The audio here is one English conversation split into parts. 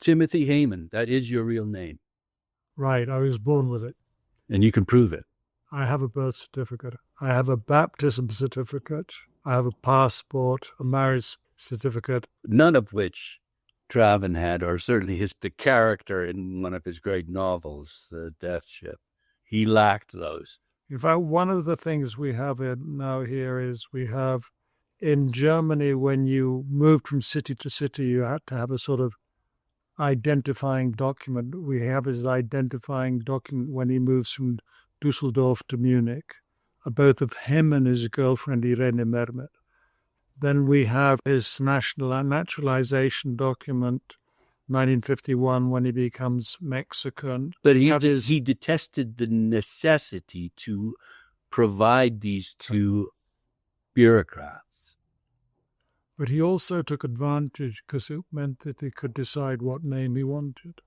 Timothy Heyman, that is your real name. Right, I was born with it. And you can prove it. I have a birth certificate. I have a baptism certificate. I have a passport, a marriage certificate. None of which Traven had, or certainly the character in one of his great novels, The Death Ship. He lacked those. In fact, one of the things we have now here is we have in Germany, when you moved from city to city, you had to have a sort of identifying document. We have his identifying document when he moves from Dusseldorf to Munich, both of him and his girlfriend Irene Mermet. Then we have his naturalization document, 1951, when he becomes Mexican. But he detested the necessity to provide these to bureaucrats. But he also took advantage because it meant that he could decide what name he wanted.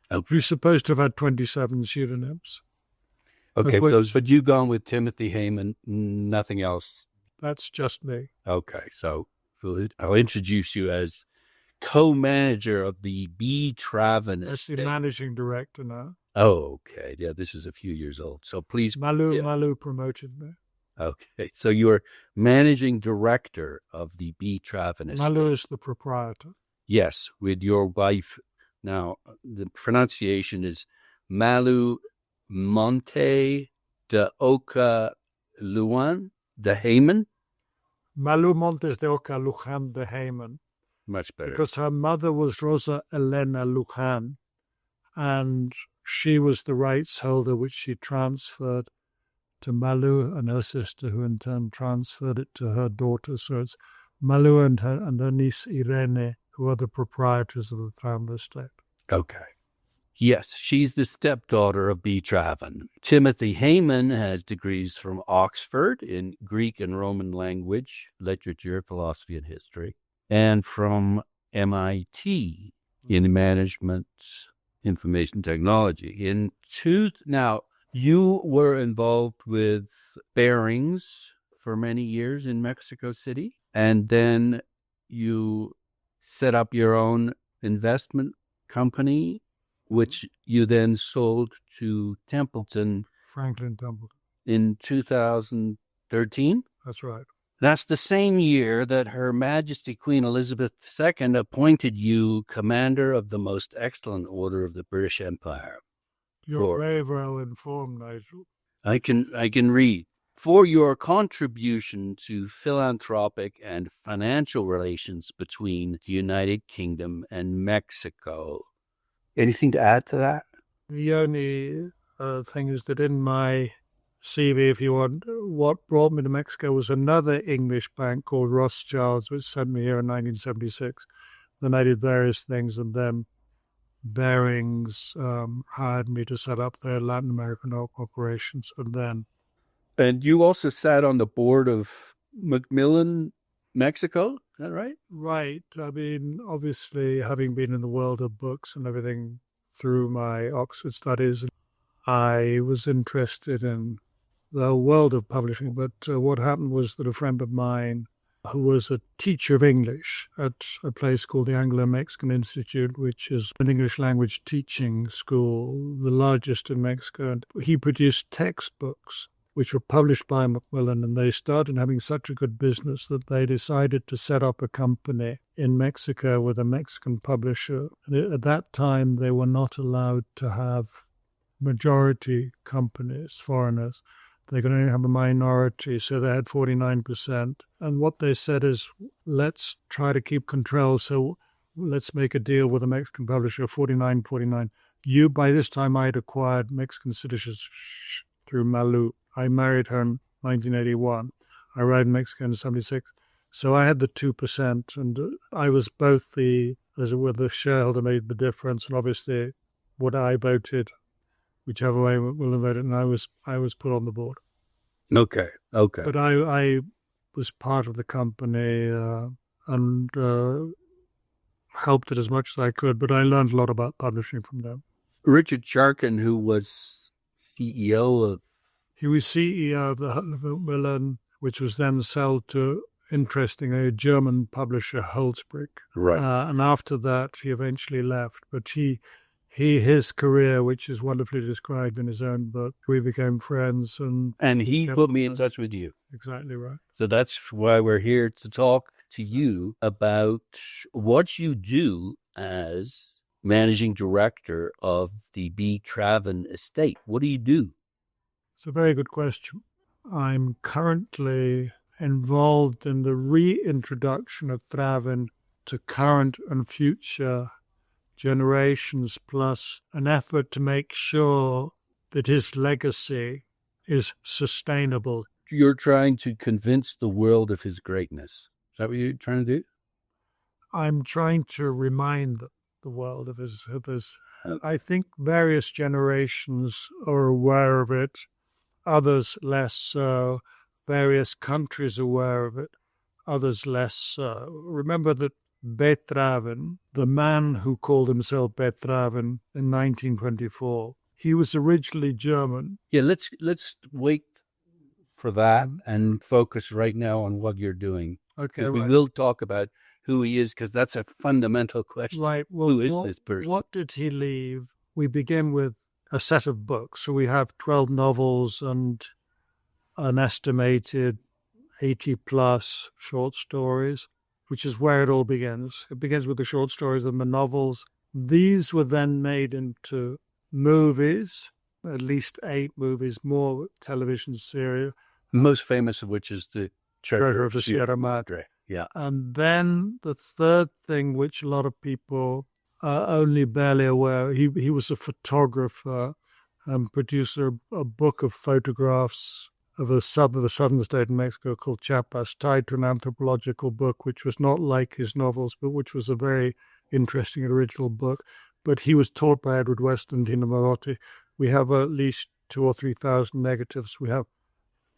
Okay. He's supposed to have had 27 pseudonyms. Okay, but you've gone with Timothy Heyman, nothing else. That's just me. Okay, so I'll introduce you as co-manager of the B. Traven Estate. That's the managing director now. Oh, okay. Yeah, this is a few years old. So please. Malú promoted me. Okay, so you're managing director of the B. Traven Estate. Malú is the proprietor. Yes, with your wife. Now, the pronunciation is Malú Monte de Oca Luan de Heyman. Malú Montes de Oca Lujan de Heyman. Much better. Because her mother was Rosa Elena Lujan, and she was the rights holder, which she transferred to Malú and her sister, who in turn transferred it to her daughter. So it's Malú and her niece Irene, who are the proprietors of the Traven Estate. Okay. Yes, she's the stepdaughter of B. Traven. Timothy Heyman has degrees from Oxford in Greek and Roman language, literature, philosophy, and history, and from MIT in management, information technology. Now, you were involved with Barings for many years in Mexico City, and then you set up your own investment company, which you then sold to Franklin Templeton. In 2013? That's right. That's the same year that Her Majesty Queen Elizabeth II appointed you Commander of the Most Excellent Order of the British Empire. You're very well informed, Nigel. I can read. For your contribution to philanthropic and financial relations between the United Kingdom and Mexico. Anything to add to that? The only thing is that in my CV, if you want, what brought me to Mexico was another English bank called Rothschilds, which sent me here in 1976. Then I did various things, and then Barings hired me to set up their Latin American operations, And you also sat on the board of Macmillan, Mexico, is that right? Right. I mean, obviously, having been in the world of books and everything through my Oxford studies, I was interested in the world of publishing. But what happened was that a friend of mine who was a teacher of English at a place called the Anglo-Mexican Institute, which is an English language teaching school, the largest in Mexico, and he produced textbooks which were published by Macmillan, and they started having such a good business that they decided to set up a company in Mexico with a Mexican publisher. And at that time, they were not allowed to have majority companies, foreigners. They could only have a minority, so they had 49%. And what they said is, let's try to keep control, so let's make a deal with a Mexican publisher, 49-49. By this time, I had acquired Mexican citizenship through Malú. I married her in 1981. I arrived in Mexico in 1976. So I had the 2%, and I was both the shareholder made the difference, and obviously what I voted, whichever way we'll have voted, and I was put on the board. Okay. But I was part of the company and helped it as much as I could, but I learned a lot about publishing from them. Richard Sharkin, who was CEO of... He was CEO of the Macmillan, which was then sold to interestingly, a German publisher, Holzbrink. Right. And after that, he eventually left. But his career, which is wonderfully described in his own book, we became friends. And he put me in touch with you. Exactly right. So that's why we're here to talk to you about what you do as managing director of the B. Traven Estate. What do you do? It's a very good question. I'm currently involved in the reintroduction of Traven to current and future generations, plus an effort to make sure that his legacy is sustainable. You're trying to convince the world of his greatness. Is that what you're trying to do? I'm trying to remind the world of his. I think various generations are aware of it, others less so. Various countries aware of it, others less so. Remember that Traven, the man who called himself Traven in 1924, he was originally German. Yeah, let's wait for that and focus right now on what you're doing. Okay, right. We will talk about who he is because that's a fundamental question. Right. Well, who is this person? What did he leave? We begin with a set of books. So we have 12 novels and an estimated 80-plus short stories, which is where it all begins. It begins with the short stories and the novels. These were then made into movies, at least 8 movies, more television series. Most famous of which is the Treasure of Sierra Madre. Yeah. And then the third thing, which a lot of people are only barely aware, he was a photographer and producer of a book of photographs of a southern state in Mexico called Chiapas, tied to an anthropological book, which was not like his novels, but which was a very interesting original book. But he was taught by Edward West and Dina Marotti. We have at least 2,000 or 3,000 negatives. We have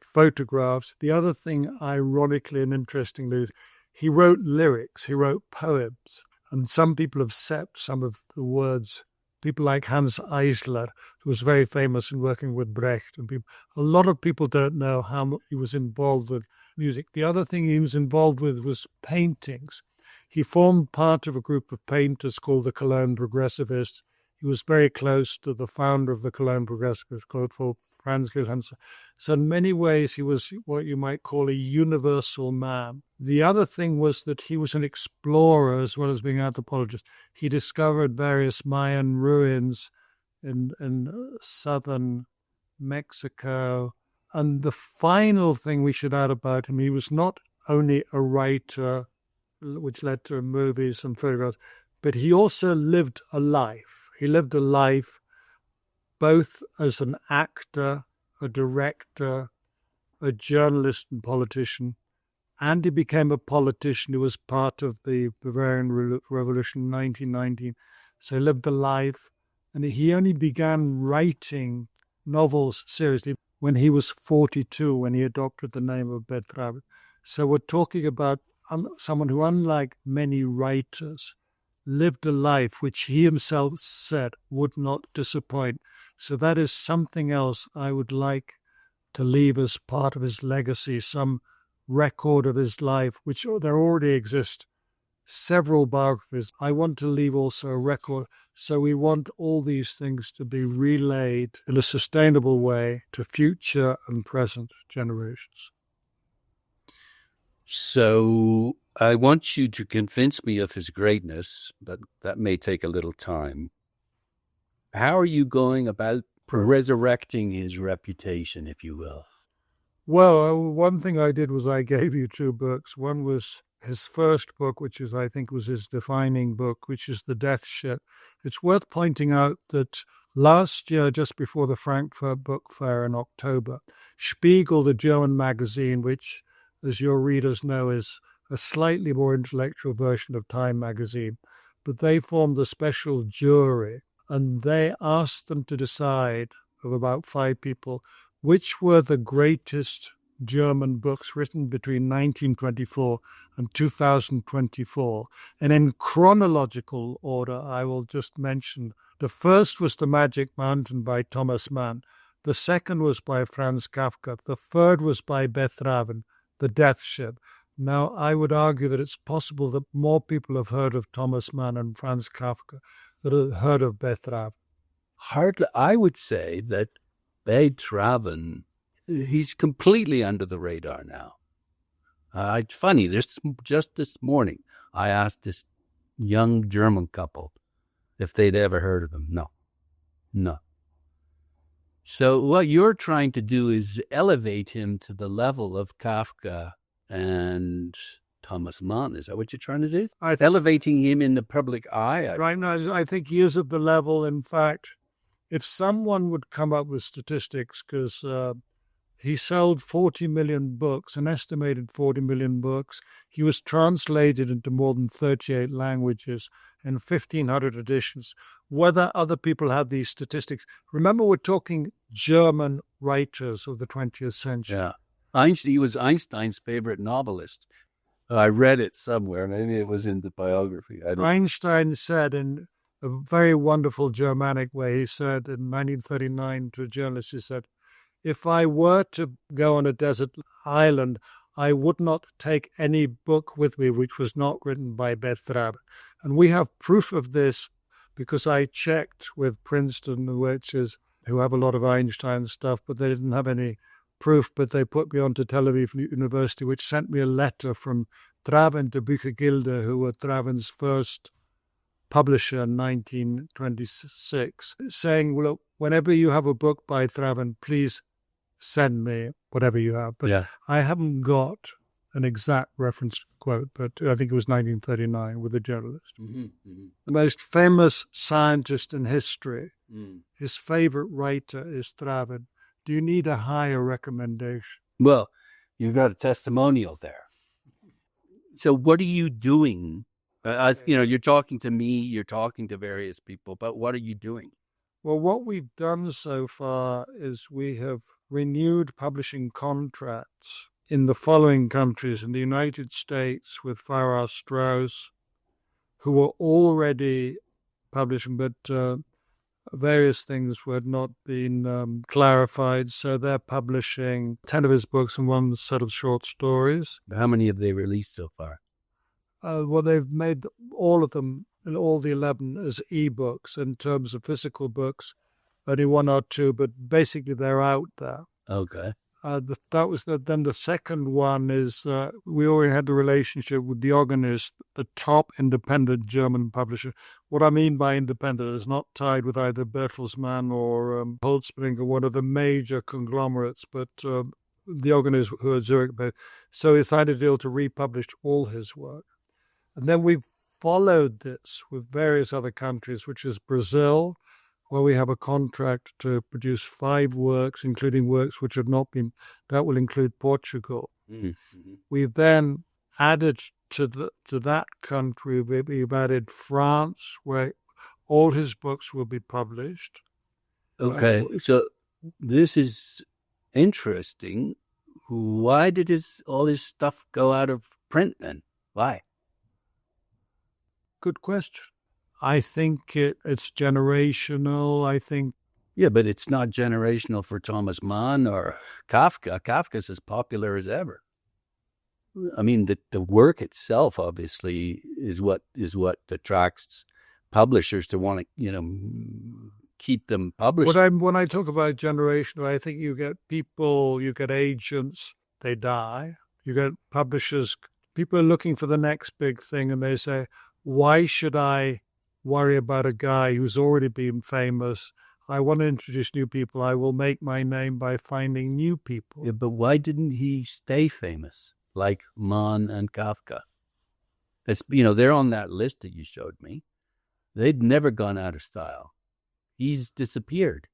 photographs. The other thing, ironically and interestingly, he wrote lyrics, he wrote poems, and some people have set some of the words. People like Hans Eisler, who was very famous in working with Brecht, and people. A lot of people don't know how much he was involved with music. The other thing he was involved with was paintings. He formed part of a group of painters called the Cologne Progressivists. He was very close to the founder of the Cologne Progressivists, called Franz Wilhelm. So in many ways, he was what you might call a universal man. The other thing was that he was an explorer as well as being an anthropologist. He discovered various Mayan ruins in southern Mexico. And the final thing we should add about him, he was not only a writer, which led to movies and photographs, but he also lived a life. He lived a life both as an actor, a director, a journalist and politician, and he became a politician who was part of the Bavarian Revolution in 1919. So he lived a life, and he only began writing novels seriously when he was 42, when he adopted the name of Traven. So we're talking about someone who, unlike many writers, lived a life which he himself said would not disappoint. So that is something else I would like to leave as part of his legacy, some record of his life, which there already exist several biographies. I want to leave also a record. So we want all these things to be relayed in a sustainable way to future and present generations. So I want you to convince me of his greatness, but that may take a little time. How are you going about resurrecting his reputation, if you will? Well, one thing I did was I gave you 2 books. One was his first book, which I think was his defining book, which is The Death Ship. It's worth pointing out that last year, just before the Frankfurt Book Fair in October, Spiegel, the German magazine, which, as your readers know, is a slightly more intellectual version of Time magazine, but they formed a special jury, and they asked them to decide, of about 5 people, which were the greatest German books written between 1924 and 2024. And in chronological order, I will just mention, the first was The Magic Mountain by Thomas Mann. The second was by Franz Kafka. The third was by Traven, The Death Ship. Now, I would argue that it's possible that more people have heard of Thomas Mann and Franz Kafka than have heard of Traven. Hardly, I would say that Traven, he's completely under the radar now. It's funny, just this morning, I asked this young German couple if they'd ever heard of him. No. So what you're trying to do is elevate him to the level of Kafka and Thomas Mann. Is that what you're trying to do? Elevating him in the public eye? Right now, I think he is at the level. In fact, if someone would come up with statistics, because he sold 40 million books, an estimated 40 million books. He was translated into more than 38 languages and 1,500 editions. Whether other people had these statistics, remember we're talking German writers of the 20th century. Yeah. He was Einstein's favorite novelist. I read it somewhere. Maybe it was in the biography. Einstein said in a very wonderful Germanic way, he said in 1939 to a journalist, he said, if I were to go on a desert island, I would not take any book with me which was not written by Traven. And we have proof of this because I checked with Princeton, who have a lot of Einstein stuff, but they didn't have any proof. But they put me on to Tel Aviv University, which sent me a letter from Traven to Büchergilde, who were Traven's first publisher in 1926, saying, well, look, whenever you have a book by Traven, please send me whatever you have. But I haven't got an exact reference quote, but I think it was 1939 with a journalist. The most famous scientist in history, his favorite writer is Traven. Do you need a higher recommendation? Well, you've got a testimonial there. So what are you doing? You're talking to me, you're talking to various people, but what are you doing? Well, what we've done so far is we have renewed publishing contracts in the following countries: in the United States with Farrar Straus, who were already publishing, but various things had not been clarified. So they're publishing 10 of his books and one set of short stories. How many have they released so far? Well, they've made all of them, all the 11, as e-books in terms of physical books. Only one or two, but basically they're out there. Okay. Then the second one is we already had the relationship with Diogenes, the top independent German publisher. What I mean by independent is not tied with either Bertelsmann or Holtzbrinck or one of the major conglomerates, but Diogenes, who are Zurich based. So he signed a deal to republish all his work. And then we've followed this with various other countries, which is Brazil, where we have a contract to produce 5 works, including works which have not been, that will include Portugal. Mm-hmm. We've then added to that country, we've added France, where all his books will be published. Okay, so this is interesting. Why did all his stuff go out of print then? Why? Good question. I think it's generational. I think. Yeah, but it's not generational for Thomas Mann or Kafka. Kafka's as popular as ever. I mean, the work itself, obviously, is what attracts publishers to want to, keep them published. When I talk about generational, I think you get people, you get agents, they die. You get publishers, people are looking for the next big thing, and they say, why should I worry about a guy who's already been famous? I want to introduce new people. I will make my name by finding new people. Yeah, but why didn't he stay famous like Mann and Kafka? They're on that list that you showed me. They'd never gone out of style. He's disappeared.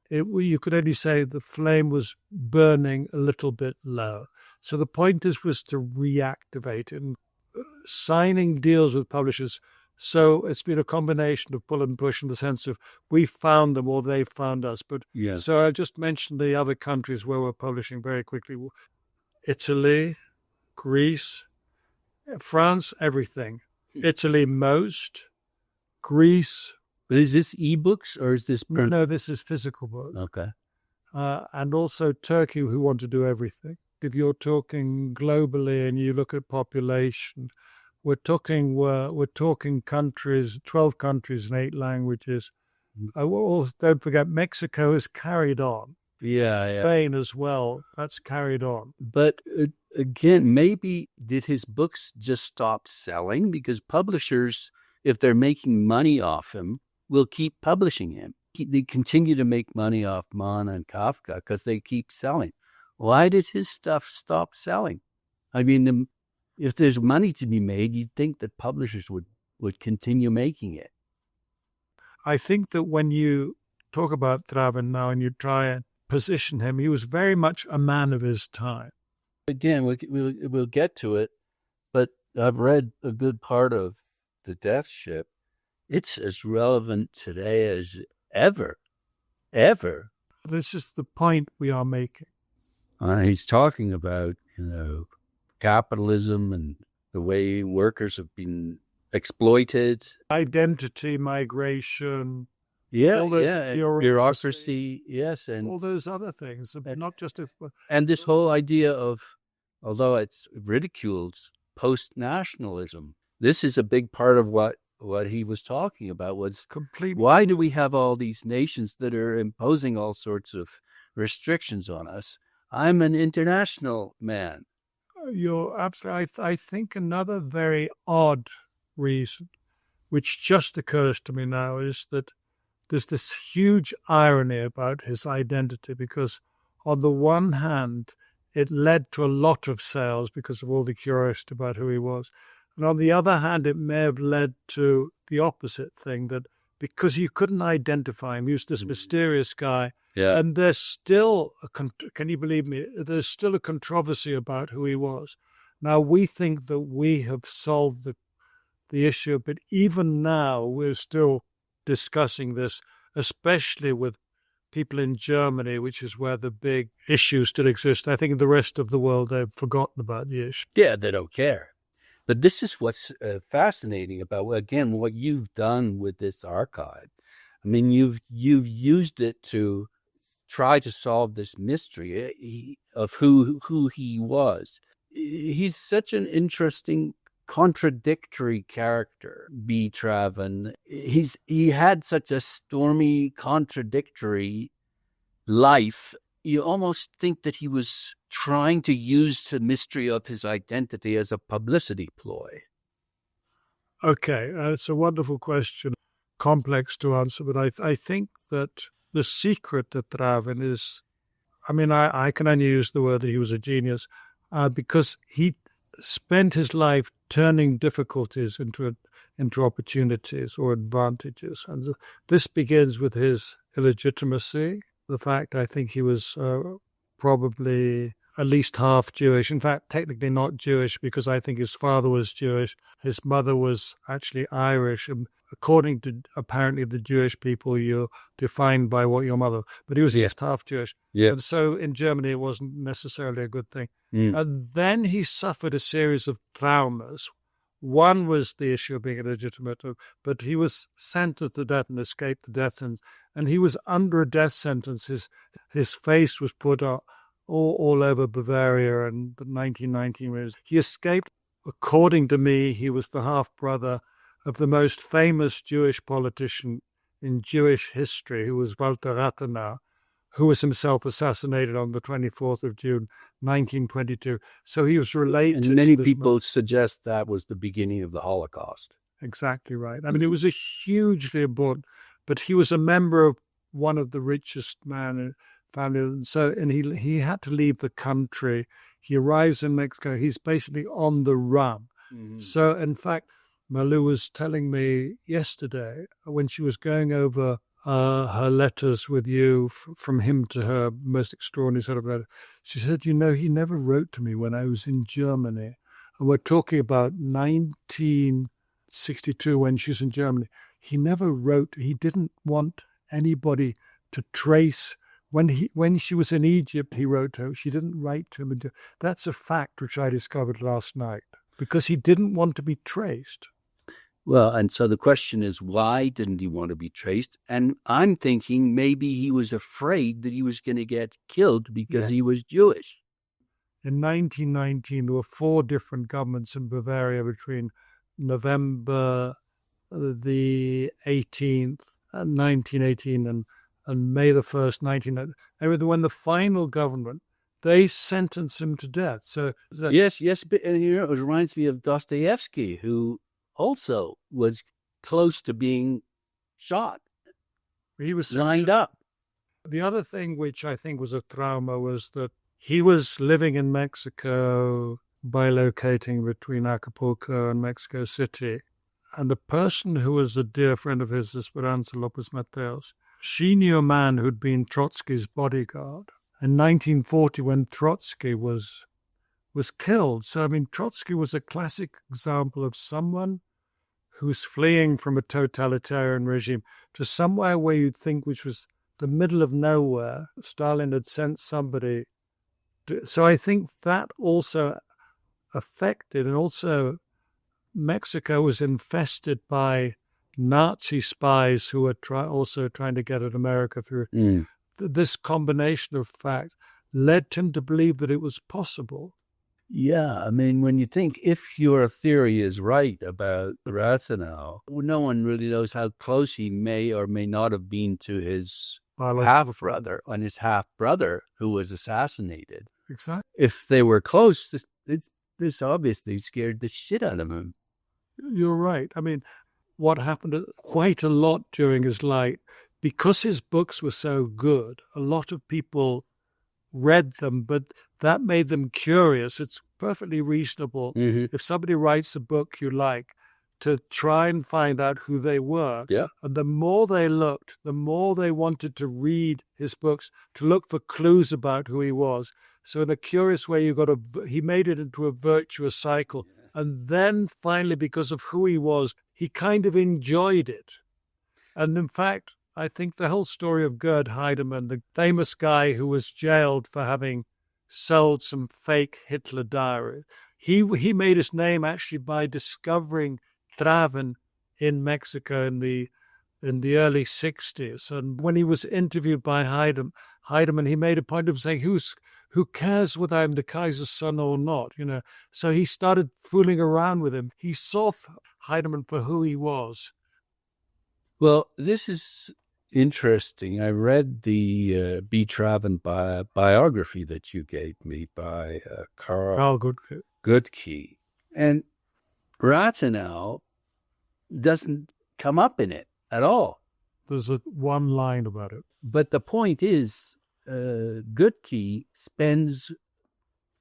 You could only say the flame was burning a little bit low. So the point was to reactivate it. And signing deals with publishers. So it's been a combination of pull and push in the sense of we found them or they found us. But So I just mentioned the other countries where we're publishing very quickly. Italy, Greece, France, everything. Italy most, Greece. But is this ebooks or is this print? No, this is physical books. Okay. And also Turkey, who want to do everything. if you're talking globally and you look at population, we're talking countries, 12 countries and 8 languages. Don't forget, Mexico is carried on. Yeah, Spain as well. That's carried on. But again, maybe did his books just stop selling because publishers, if they're making money off him, will keep publishing him. They continue to make money off Mann and Kafka because they keep selling. Why did his stuff stop selling? I mean, if there's money to be made, you'd think that publishers would continue making it. I think that when you talk about Traven now and you try and position him, he was very much a man of his time. Again, we'll get to it, but I've read a good part of The Death Ship. It's as relevant today as ever. This is the point we are making. He's talking about, capitalism and the way workers have been exploited. Identity, migration. Bureaucracy, yes. And all those other things, not just... And this whole idea of, although it's ridiculed, post-nationalism. This is a big part of what he was talking about was completely. Why do we have all these nations that are imposing all sorts of restrictions on us? I'm an international man. You're absolutely. I think another very odd reason, which just occurs to me now, is that there's this huge irony about his identity, because on the one hand, it led to a lot of sales because of all the curiosity about who he was. And on the other hand, it may have led to the opposite thing, that because you couldn't identify him, he was this mysterious guy. Yeah. And there's still, can you believe me, there's still a controversy about who he was. Now, we think that we have solved the issue, but even now we're still discussing this, especially with people in Germany, which is where the big issue still exists. I think in the rest of the world, they've forgotten about the issue. Yeah, they don't care. But this is what's fascinating about, again, what you've done with this archive. I mean, you've used it to try to solve this mystery of who he was. He's such an interesting, contradictory character, B. Traven. He had such a stormy, contradictory life. You almost think that he was trying to use the mystery of his identity as a publicity ploy. Okay, it's a wonderful question, complex to answer, but I think that the secret to Traven is, I can only use the word that he was a genius, because he spent his life turning difficulties into opportunities or advantages. And this begins with his illegitimacy, the fact I think he was probably at least half Jewish. In fact, technically not Jewish, because I think his father was Jewish. His mother was actually Irish. And according to apparently the Jewish people, you're defined by what your mother, but he was just half Jewish. Yeah. And so in Germany, it wasn't necessarily a good thing. And then he suffered a series of traumas. One was the issue of being illegitimate, but he was sentenced to death and escaped the death sentence. And he was under a death sentence. His face was put up all over Bavaria in 1919. He escaped. According to me, he was the half-brother of the most famous Jewish politician in Jewish history, who was Walter Rathenau, who was himself assassinated on the 24th of June, 1922. So he was related. And many people suggest that was the beginning of the Holocaust. Exactly right. It was a hugely important, but he was a member of one of the richest family. And he had to leave the country. He arrives in Mexico. He's basically on the run. Mm-hmm. So, in fact, Malú was telling me yesterday, when she was going over her letters with you, from him to her, most extraordinary sort of letter, she said, he never wrote to me when I was in Germany. And we're talking about 1962 when she was in Germany. He never wrote. He didn't want anybody to trace. When she was in Egypt, he wrote to her. She didn't write to him. That's a fact which I discovered last night, because he didn't want to be traced. Well, and so the question is, why didn't he want to be traced? And I'm thinking maybe he was afraid that he was going to get killed because he was Jewish. in 1919, there were 4 different governments in Bavaria between November the 18th, 1918, and May the 1st, 1919. And when the final government, they sentenced him to death. So yes, but, and it reminds me of Dostoevsky, who also was close to being shot. He was lined up. The other thing which I think was a trauma was that he was living in Mexico, bilocating between Acapulco and Mexico City. And the person who was a dear friend of his, Esperanza Lopez Mateos, she knew a man who'd been Trotsky's bodyguard. In 1940, when Trotsky was killed. So, I mean, Trotsky was a classic example of someone who's fleeing from a totalitarian regime to somewhere where you'd think which was the middle of nowhere. Stalin had sent somebody. So I think that also affected, and also Mexico was infested by Nazi spies who were also trying to get at America through. This combination of facts led him to believe that it was possible. Yeah, I mean, when you think if your theory is right about Rathenau, no one really knows how close he may or may not have been to his half-brother, and his half-brother who was assassinated. Exactly. If they were close, this obviously scared the shit out of him. You're right. I mean, what happened quite a lot during his life, because his books were so good, a lot of people read them, but that made them curious. It's perfectly reasonable if somebody writes a book you like to try and find out who they were. Yeah. And the more they looked, the more they wanted to read his books to look for clues about who he was. So in a curious way, he made it into a virtuous cycle. Yeah. And then finally, because of who he was, he kind of enjoyed it. And in fact, I think the whole story of Gerd Heidemann, the famous guy who was jailed for having sold some fake Hitler diaries, he made his name actually by discovering Traven in Mexico in the early 60s. And when he was interviewed by Heidemann, he made a point of saying, who cares whether I'm the Kaiser's son or not? So he started fooling around with him. He saw Heidemann for who he was. Well, this is interesting. I read the B. Traven biography that you gave me by Carl Goodkey. And Rathenau doesn't come up in it at all. There's one line about it. But the point is, Goodkey spends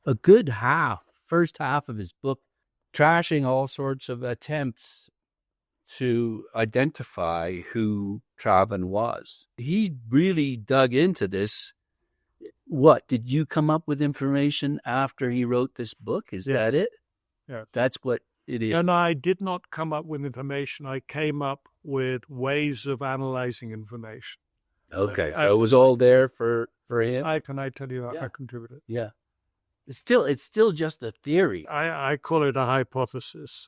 a good first half of his book, trashing all sorts of attempts to identify who Traven was. He really dug into this. What, did you come up with information after he wrote this book? Is that it? Yeah. That's what it is. And I did not come up with information. I came up with ways of analyzing information. Okay, so it was all there for him? Can I tell you how I contributed? Yeah. It's still just a theory. I call it a hypothesis,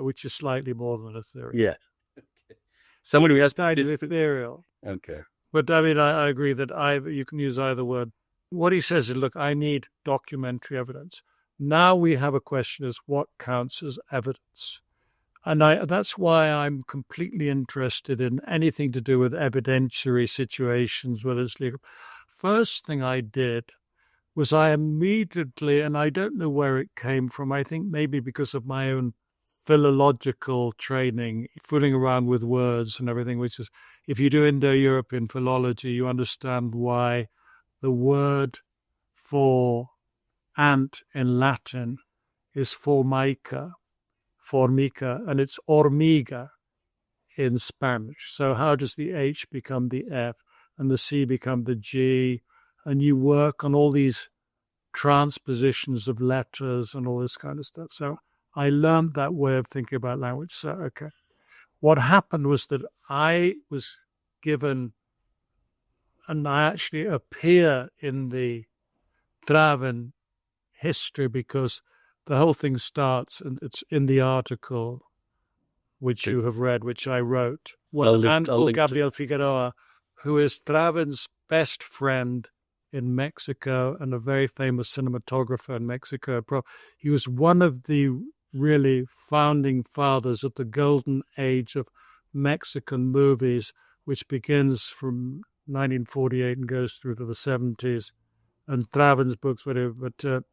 which is slightly more than a theory. Yeah. Okay. Somebody who has ethereal. Okay. But I mean, I agree that you can use either word. What he says is, look, I need documentary evidence. Now we have a question is what counts as evidence? And that's why I'm completely interested in anything to do with evidentiary situations, whether it's legal. First thing I did was I immediately, and I don't know where it came from, I think maybe because of my own philological training, fooling around with words and everything, which is, if you do Indo-European philology, you understand why the word for ant in Latin is formica, and it's hormiga in Spanish. So how does the H become the F and the C become the G? And you work on all these transpositions of letters and all this kind of stuff. So I learned that way of thinking about language. So, okay. What happened was that I was given, and I actually appear in the Traven history because the whole thing starts, and it's in the article which you have read, which I wrote. Gabriel Figueroa, who is Traven's best friend in Mexico and a very famous cinematographer in Mexico. He was one of the really founding fathers of the golden age of Mexican movies, which begins from 1948 and goes through to the 70s. And Traven's books, whatever. But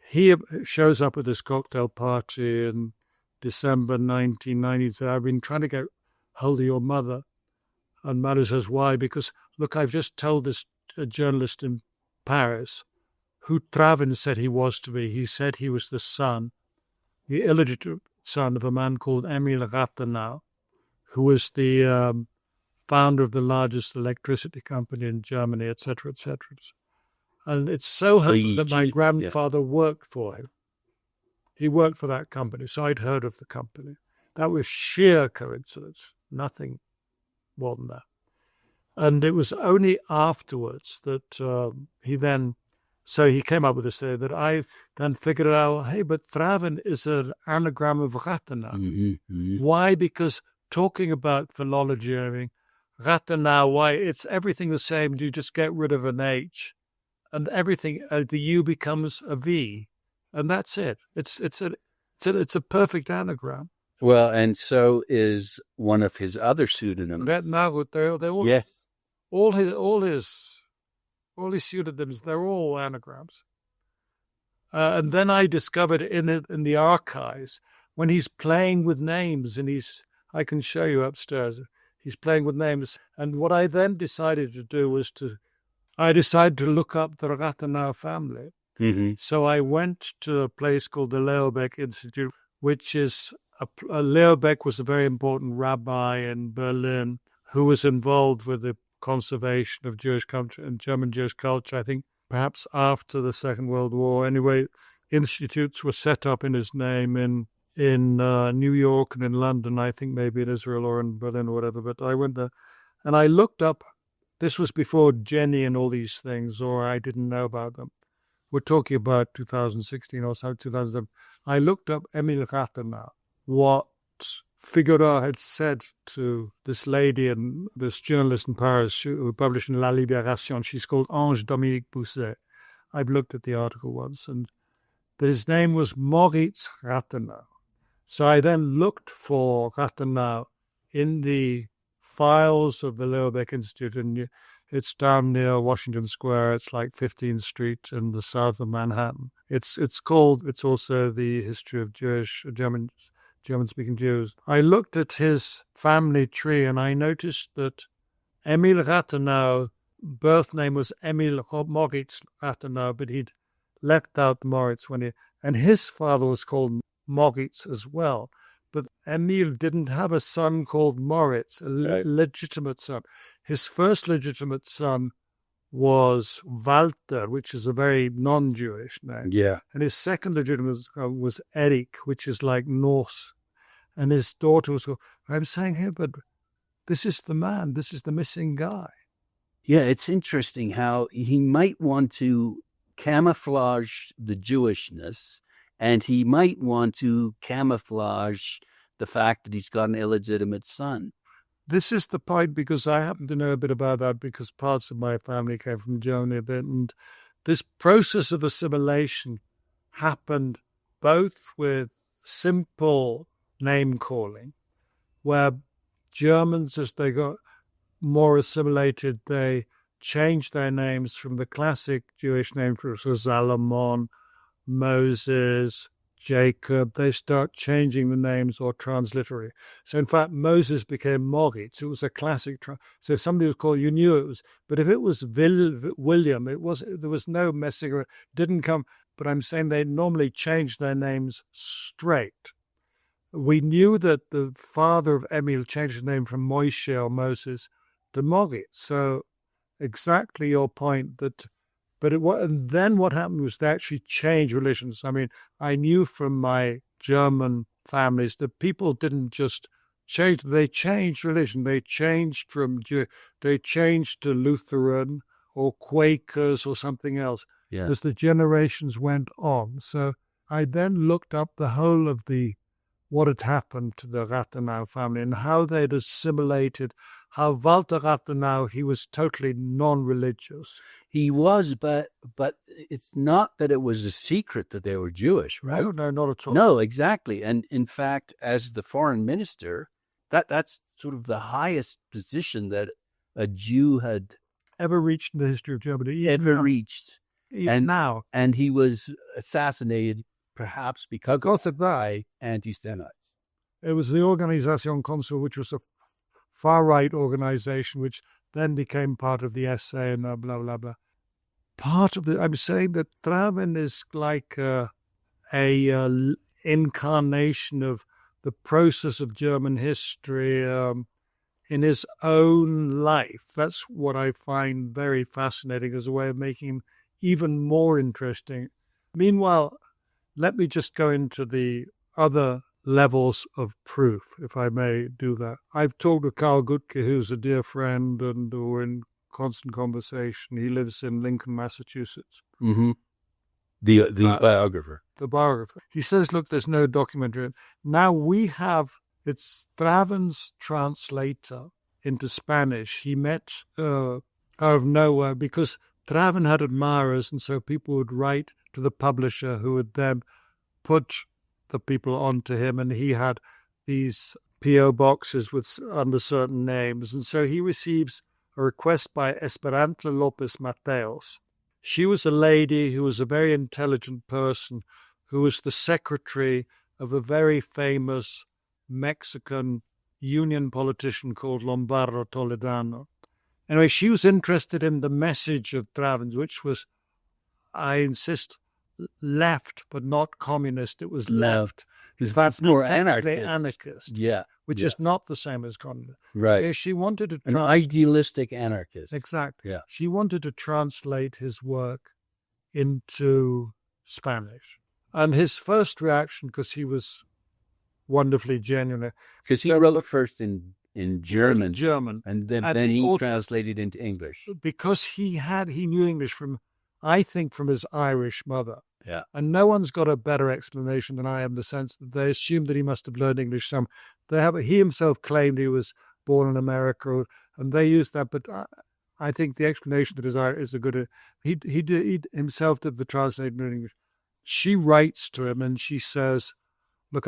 he shows up at this cocktail party in December 1990. Said, I've been trying to get hold of your mother. And Malú says, why? Because, look, I've just told this journalist in Paris who Traven said he was to be. He said he was the son, the illegitimate son of a man called Émile Rathenau, who was the founder of the largest electricity company in Germany, etc., etc. And it's so that my grandfather worked for him. He worked for that company, so I'd heard of the company. That was sheer coincidence, nothing more than that. And it was only afterwards that he came up with this theory that I then figured out, hey, but Traven is an anagram of Rathenau. Mm-hmm. Why? Because talking about philology and everything, Rathenau, why? It's everything the same. You just get rid of an H. And everything, the U becomes a V, and that's it. It's a perfect anagram. Well, and so is one of his other pseudonyms. They're all, yes, all his pseudonyms. They're all anagrams. And then I discovered in the archives when he's playing with names, and I can show you upstairs. He's playing with names, and what I then decided to do was I decided to look up the Rathenau family. Mm-hmm. So I went to a place called the Leobeck Institute, which is Leobeck was a very important rabbi in Berlin who was involved with the conservation of Jewish culture and German Jewish culture, I think perhaps after the Second World War. Anyway, institutes were set up in his name in New York and in London, I think maybe in Israel or in Berlin or whatever. But I went there and I looked up. This was before Jenny and all these things, or I didn't know about them. We're talking about 2016 or so, 2007. I looked up Émile Rathenau, what Figaro had said to this lady and this journalist in Paris who published in La Libération. She's called Ange Dominique Bousset. I've looked at the article once, and that his name was Moritz Rathenau. So I then looked for Rathenau in the files of the Leobeck Institute, and it's down near Washington Square. It's like 15th Street in the south of Manhattan. It's also the history of German-speaking Jews. I looked at his family tree, and I noticed that Émile Rathenau, birth name was Émile Moritz Rathenau, but he'd left out Moritz and his father was called Moritz as well. But Émile didn't have a son called Moritz, a legitimate son. His first legitimate son was Walter, which is a very non-Jewish name. Yeah. And his second legitimate son was Eric, which is like Norse. And his daughter was called, I'm saying here, but this is the man. This is the missing guy. Yeah, it's interesting how he might want to camouflage the Jewishness, and he might want to camouflage the fact that he's got an illegitimate son. This is the point, because I happen to know a bit about that because parts of my family came from Germany a bit. And this process of assimilation happened both with simple name calling, where Germans, as they got more assimilated, they changed their names from the classic Jewish names, which was Salomon, Moses, Jacob. They start changing the names or transliterary. So in fact, Moses became Moritz. It was a classic. So if somebody was called, you knew it was. But if it was William, there was no messing around. Didn't come. But I'm saying they normally changed their names straight. We knew that the father of Émile changed his name from Moshe or Moses to Moritz. So exactly your point that. And then what happened was they actually changed religions. I mean, I knew from my German families that people didn't just change; they changed religion. They changed they changed to Lutheran or Quakers or something else as the generations went on. So I then looked up the whole of what had happened to the Rathenau family and how they'd assimilated, how Walter Rathenau, he was totally non-religious. He was, but it's not that it was a secret that they were Jewish, right? No, not at all. No, exactly. And in fact, as the foreign minister, that's sort of the highest position that a Jew had ever reached in the history of Germany. Reached. And now. And he was assassinated perhaps because of that anti-Semites. It was the Organisation Consul, which was a far-right organization, which then became part of the SA and blah, blah, blah. I'm saying that Traven is like a incarnation of the process of German history in his own life. That's what I find very fascinating as a way of making him even more interesting. Meanwhile, let me just go into the other levels of proof, if I may do that. I've talked to Karl Guttke, who's a dear friend, and we're in constant conversation. He lives in Lincoln, Massachusetts. Mm-hmm. The biographer. The biographer. He says, look, there's no documentary. Now it's Traven's translator into Spanish. He met out of nowhere because Traven had admirers, and so people would write to the publisher who would then put the people onto him, and he had these P.O. boxes under certain names. And so he receives a request by Esperanza Lopez Mateos. She was a lady who was a very intelligent person, who was the secretary of a very famous Mexican union politician called Lombardo Toledano. Anyway, she was interested in the message of Traven's, which was, I insist, left, but not communist. It was left. Because that's more anarchist. Anarchist. Yeah. Which is not the same as communist. Right. She wanted to an idealistic anarchist. Exactly. Yeah. She wanted to translate his work into Spanish. And his first reaction, because he was wonderfully genuine. Because he wrote it first in German. German. And then he translated into English. Because he knew English from his Irish mother. Yeah. And no one's got a better explanation than I am, the sense that they assume that he must have learned English some. He himself claimed he was born in America, and they used that, but I think the explanation that is a good. He himself did the translating in English. She writes to him and she says, "Look,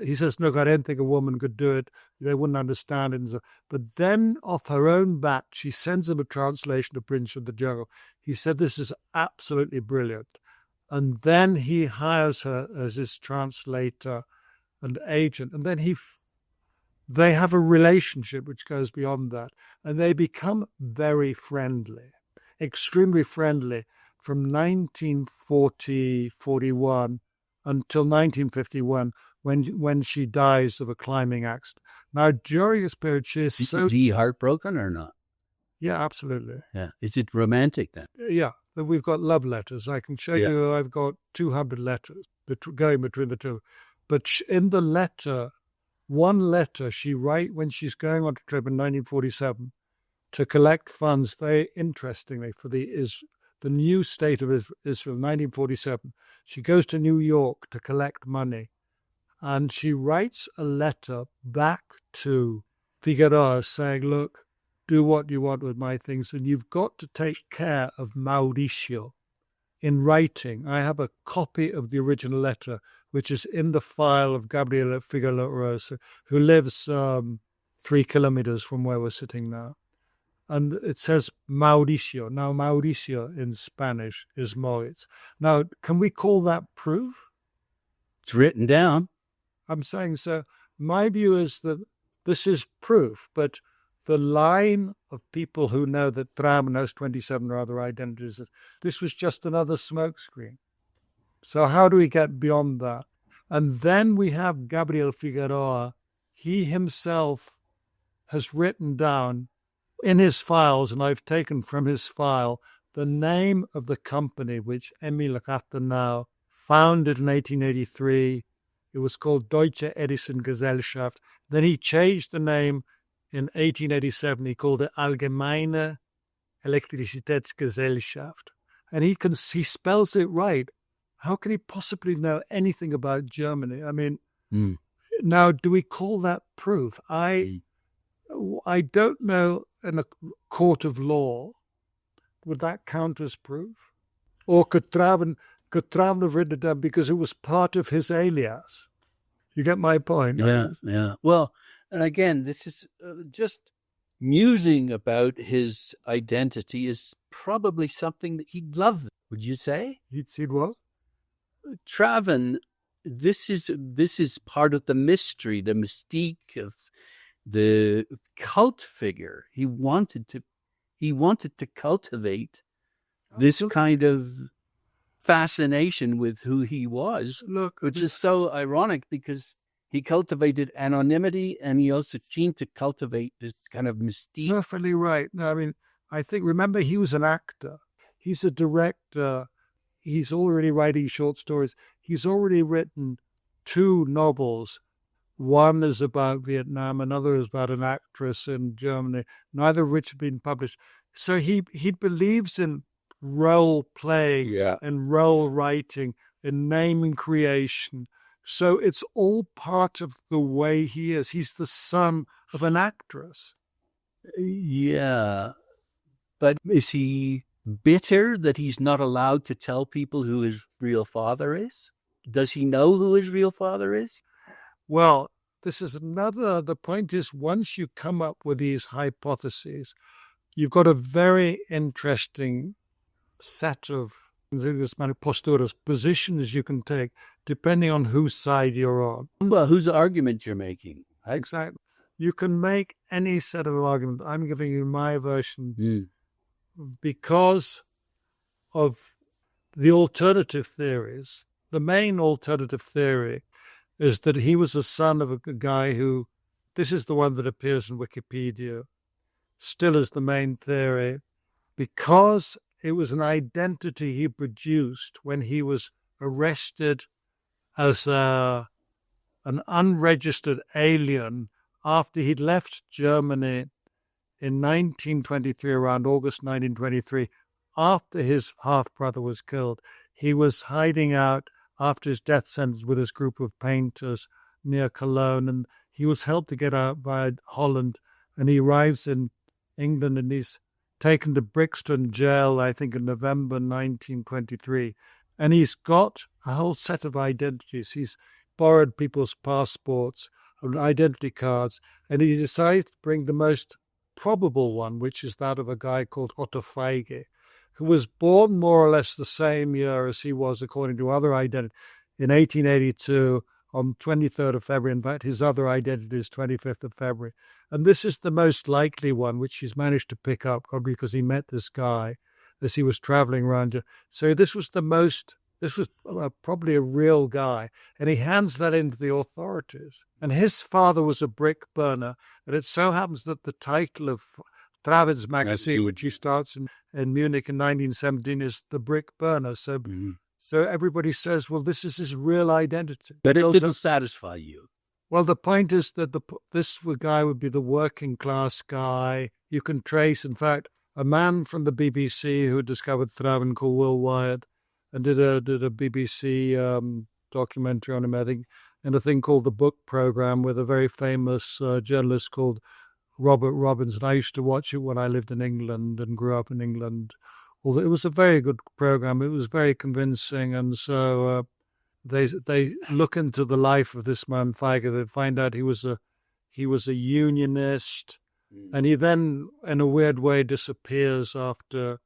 he says, look, I don't think a woman could do it. They wouldn't understand it." And so, but then, off her own bat, she sends him a translation of Prince of the Jungle. He said, "This is absolutely brilliant." And then he hires her as his translator and agent. And then they have a relationship which goes beyond that. And they become very friendly, extremely friendly, from 1941 until 1951, when she dies of a climbing accident. Now, during this period, she is so... Is he heartbroken or not? Yeah, absolutely. Yeah. Is it romantic then? Yeah. We've got love letters. I can show you I've got 200 letters going between the two. But in the letter, one letter she writes when she's going on a trip in 1947 to collect funds, very interestingly, for the new state of Israel, 1947. She goes to New York to collect money. And she writes a letter back to Figueroa saying, look, do what you want with my things, and you've got to take care of Mauricio in writing. I have a copy of the original letter, which is in the file of Gabriela Figueroa, who lives 3 kilometers from where we're sitting now. And it says Mauricio. Now, Mauricio in Spanish is Moritz. Now, can we call that proof? It's written down. I'm saying so. My view is that this is proof, but the line of people who know that Traven has 27 other identities, this was just another smokescreen. So how do we get beyond that? And then we have Gabriel Figueroa. He himself has written down in his files, and I've taken from his file, the name of the company which Emil Rathenau founded in 1883. It was called Deutsche Edison Gesellschaft. Then he changed the name in 1887. He called it Allgemeine Elektrizitätsgesellschaft. And he spells it right. How can he possibly know anything about Germany? I mean, Now, do we call that proof? I don't know in a court of law, would that count as proof? Or could Traven have written it down because it was part of his alias? You get my point? Yeah. Well, and again, this is just musing about his identity is probably something that he'd love. Would you say? He'd seen what? Traven, this is part of the mystery, the mystique of the cult figure. He wanted to cultivate this kind of fascination with who he was. Look, which is so ironic because he cultivated anonymity and he also seemed to cultivate this kind of mystique. Perfectly right. No, I mean, remember, he was an actor. He's a director. He's already writing short stories. He's already written 2 novels. One is about Vietnam, another is about an actress in Germany, neither of which have been published. So he believes in role play and role writing and name creation. So it's all part of the way he is. He's the son of an actress. Yeah. But is he bitter that he's not allowed to tell people who his real father is? Does he know who his real father is? Well, this is the point is, once you come up with these hypotheses, you've got a very interesting set of positions you can take depending on whose side you're on. Well, whose argument you're making. Exactly. You can make any set of argument. I'm giving you my version because of the alternative theories. The main alternative theory is that he was the son of a guy who, this is the one that appears in Wikipedia, still is the main theory, because it was an identity he produced when he was arrested as an unregistered alien after he'd left Germany in 1923, around August 1923, after his half-brother was killed. He was hiding out after his death sentence with his group of painters near Cologne, and he was helped to get out by Holland, and he arrives in England, and he's taken to Brixton jail, I think, in November 1923. And he's got a whole set of identities. He's borrowed people's passports and identity cards, and he decides to bring the most probable one, which is that of a guy called Otto Feige, who was born more or less the same year as he was, according to other identities, in 1882, on 23rd of February. In fact, his other identity is 25th of February. And this is the most likely one, which he's managed to pick up, probably because he met this guy as he was traveling around. So this was probably a real guy. And he hands that in to the authorities. And his father was a brick burner. And it so happens that the title of Traven's magazine, which he starts in Munich in 1917, is The Brick Burner. So So everybody says, well, this is his real identity. But it didn't satisfy you. Well, the point is that this guy would be the working class guy. You can trace, in fact, a man from the BBC who discovered Traven called Will Wyatt and did a BBC documentary on him, I think, and a thing called The Book Program with a very famous journalist called Robert Robbins. And I used to watch it when I lived in England and grew up in England. Although it was a very good program, it was very convincing, and so they look into the life of this man Feige. They find out he was a unionist, and he then, in a weird way, disappears after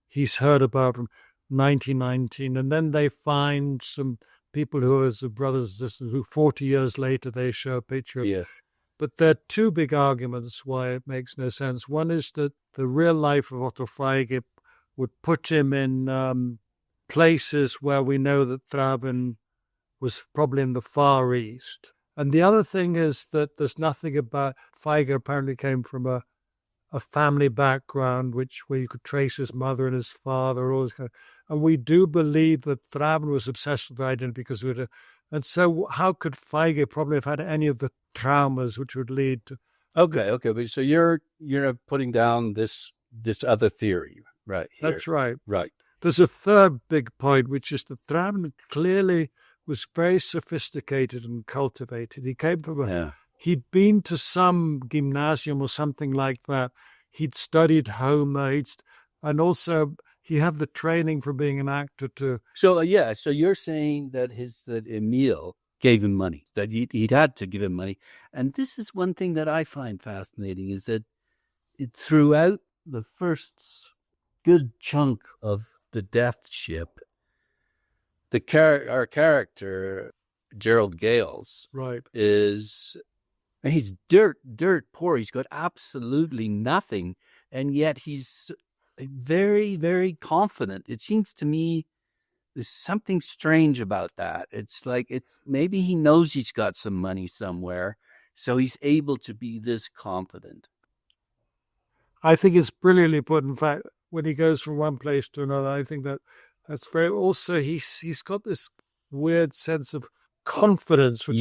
he's heard about from 1919, and then they find some people who are his brothers and sisters who 40 years later they show a picture of. Yeah. But there are two big arguments why it makes no sense. One is that the real life of Otto Feige would put him in places where we know that Traven was probably in the Far East. And the other thing is that there's nothing about Feige apparently came from a family background where you could trace his mother and his father, all this kind of, and we do believe that Traven was obsessed with identity because and so how could Feige probably have had any of the traumas which would lead to? Okay. So you're putting down this other theory. Right. Here. That's right. Right. There's a third big point, which is that Traven clearly was very sophisticated and cultivated. He came from Yeah. He'd been to some gymnasium or something like that. He'd studied Homer, and also he had the training for being an actor too. So so you're saying that Emile gave him money, that he'd had to give him money, and this is one thing that I find fascinating is that throughout the first good chunk of the Death Ship, our character Gerald Gales, Right, he's dirt poor. He's got absolutely nothing, and yet he's very, very confident. It seems to me there's something strange about that. It's like maybe he knows he's got some money somewhere, so he's able to be this confident. I think it's brilliantly put. In fact, when he goes from one place to another, I think that's very. Also, he's got this weird sense of confidence, which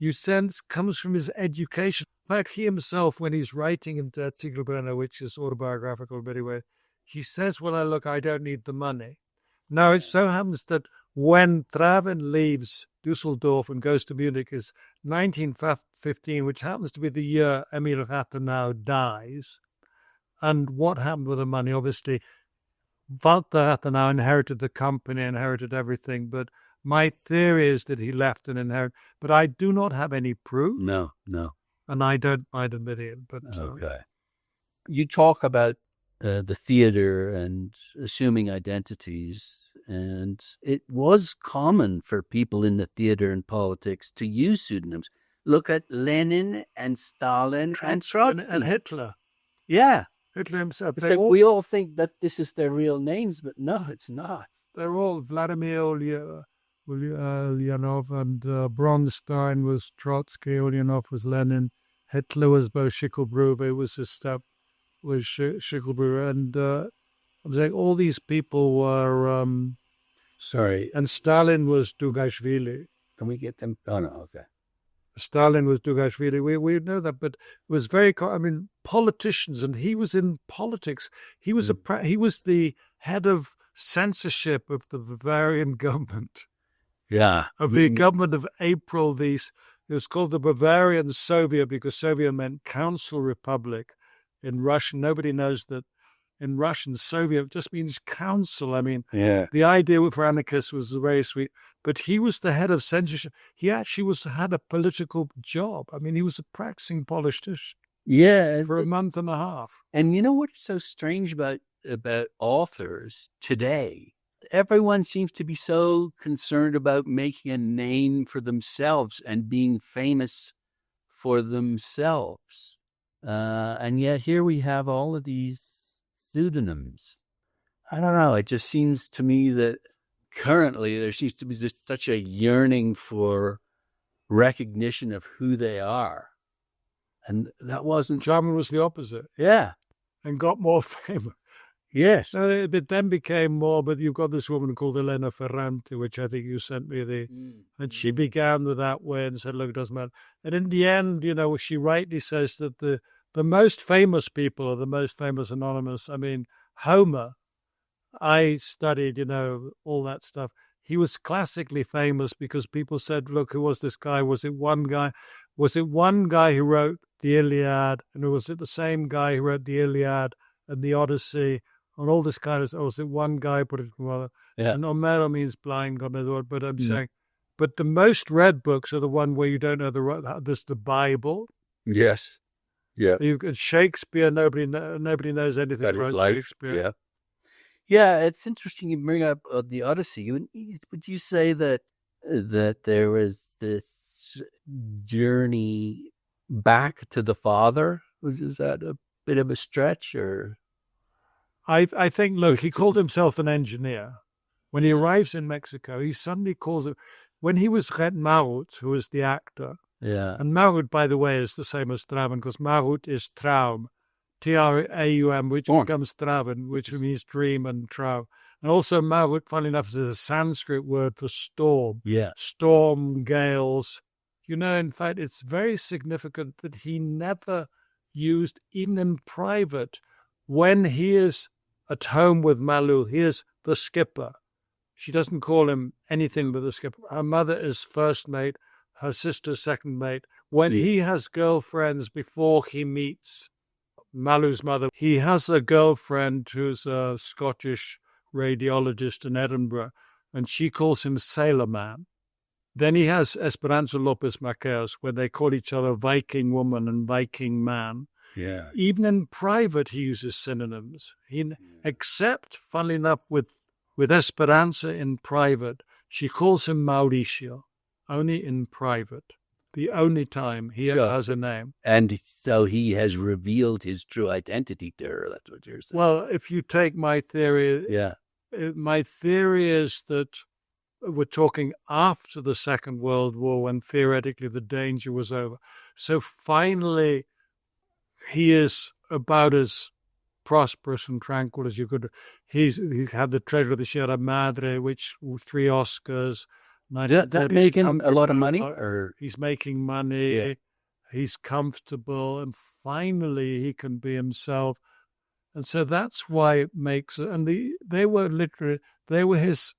you sense comes from his education. In fact, he himself, when he's writing in Der Ziegelbrenner, which is autobiographical, but anyway, he says, "Well, look, I don't need the money." Now, it so happens that when Traven leaves Dusseldorf and goes to Munich is 1915, which happens to be the year Emil Rathenau dies. And what happened with the money? Obviously, Walter Rathenau inherited the company, inherited everything. But my theory is that he left an inheritance. But I do not have any proof. No. And I don't admit it. But okay. You talk about the theater and assuming identities, and it was common for people in the theater and politics to use pseudonyms. Look at Lenin and Stalin and Trotsky and Hitler. Yeah. Hitler himself. We all think that this is their real names, but no, it's not. They're all Vladimir Ulyanov, and Bronstein was Trotsky, Ulyanov was Lenin, Hitler was both Schicklgruber, was his step, was Schicklgruber, and I'm saying all these people were... Sorry. And Stalin was Dugashvili. Can we get them? Oh, no, okay. Stalin was Dugashvili. We know that, but it was very. I mean, politicians, and he was in politics. He was he was the head of censorship of the Bavarian government. Yeah, of the government of April. It was called the Bavarian Soviet because Soviet meant Council Republic. In Russian, nobody knows that. In Russian, Soviet just means council. I mean, the idea for anarchists was very sweet, but he was the head of censorship. He actually had a political job. I mean, he was a practicing politician. Yeah, for a month and a half. And you know what's so strange about authors today? Everyone seems to be so concerned about making a name for themselves and being famous for themselves, and yet here we have all of these pseudonyms. I don't know. It just seems to me that currently there seems to be just such a yearning for recognition of who they are. And that wasn't... Jarman was the opposite. Yeah. And got more famous. Yes. So it then became more, but you've got this woman called Elena Ferrante, which I think you sent me and she began with that way and said, look, it doesn't matter. And in the end, she rightly says that the most famous people are the most famous anonymous. I mean, Homer, I studied, all that stuff. He was classically famous because people said, look, who was this guy? Was it one guy? Was it one guy who wrote the Iliad? And was it the same guy who wrote the Iliad and the Odyssey and all this kind of stuff? Was it one guy put it together? Yeah. And Homero means blind, God knows what, but I'm saying, but the most read books are the one where you don't know there's the Bible. Yes. Yeah. You've got Shakespeare. Nobody knows anything about Shakespeare. Yeah. Yeah, it's interesting you bring up the Odyssey. Would you say that there was this journey back to the father? Is that a bit of a stretch, or? I think, look, he called himself an engineer. When he arrives in Mexico, he suddenly calls it. When he was Red Marut, who was the actor. Yeah. And Marut, by the way, is the same as Traven, because Marut is Traum, Traum, which becomes Traven, which means dream and Traum. And also Marut, funnily enough, is a Sanskrit word for storm. Yeah. Storm, gales. In fact, it's very significant that he never used, even in private, when he is at home with Malú, he is the skipper. She doesn't call him anything but the skipper. Her mother is first mate, her sister's second mate. When he has girlfriends before he meets Malú's mother, he has a girlfriend who's a Scottish radiologist in Edinburgh, and she calls him Sailor Man. Then he has Esperanza Lopez Maceos, where they call each other Viking woman and Viking man. Yeah. Even in private, he uses synonyms. Except, funnily enough, with Esperanza in private, she calls him Mauricio, only in private. The only time he ever has a name. And so he has revealed his true identity to her. That's what you're saying. Well, if you take my theory, my theory is that we're talking after the Second World War, when theoretically the danger was over. So finally, he is about as prosperous and tranquil as you could. He's had the Treasure of the Sierra Madre, which 3 Oscars. Did that make him a lot of money? Or he's making money. He's comfortable, and finally he can be himself. And so that's why it makes it. And they were his